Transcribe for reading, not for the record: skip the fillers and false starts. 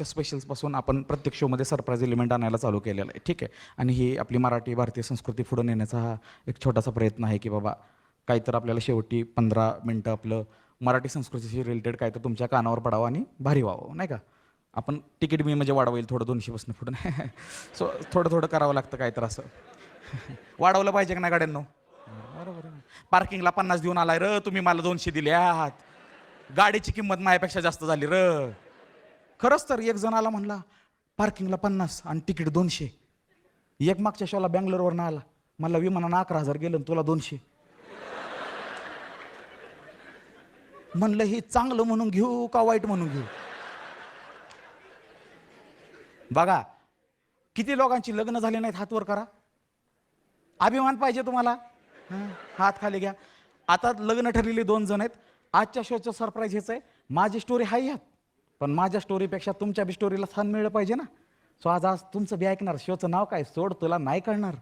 स्पेशल्सपासून आपण प्रत्येक शोमध्ये सरप्राईज एलिमेंट आणायला चालू केलेलं आहे, ठीक आहे. आणि ही आपली मराठी भारतीय संस्कृती पुढे नेण्याचा हा एक छोटासा प्रयत्न आहे की बाबा काहीतर आपल्याला शेवटी 15 मिनटं आपलं मराठी संस्कृतीशी रिलेटेड काय तर तुमच्या कानावर पडावं आणि भारी व्हावं, नाही का. आपण तिकीट मी म्हणजे वाढवेल थोडं 200 पुढं नाही. सो थोडं थोडं करावं लागतं काय तर असं. वाढवलं पाहिजे का नाही गाड्यांनो? बरोबर आहे. पार्किंगला 50 देऊन आलाय र, तुम्ही मला 200 दिले आहात. गाडीची किंमत माझ्यापेक्षा जास्त झाली र. खरंच तर एक जण आला म्हणला पार्किंगला 50 आणि तिकीट 200. एक मागच्या शोला बँगलोरवरनं आला, मला विमानानं 11,000 गेलं तुला 200. म्हणलं ही चांगलं म्हणून घेऊ का वाईट म्हणून घेऊ? बघा किती लोकांची लग्न झाली नाहीत, हात वर करा. अभिमान पाहिजे तुम्हाला? हात खाली घ्या. आता लग्न ठरलेली 2 जण आहेत. आजच्या शोचं सरप्राईज हेच आहे, माझी स्टोरी हाय ह्यात, पण माझ्या स्टोरीपेक्षा तुमच्या बी स्टोरीला स्थान मिळलं पाहिजे ना. सो आज तुमचं बी ऐकणार. शोचं नाव काय? सोड तुला नाही कळणार.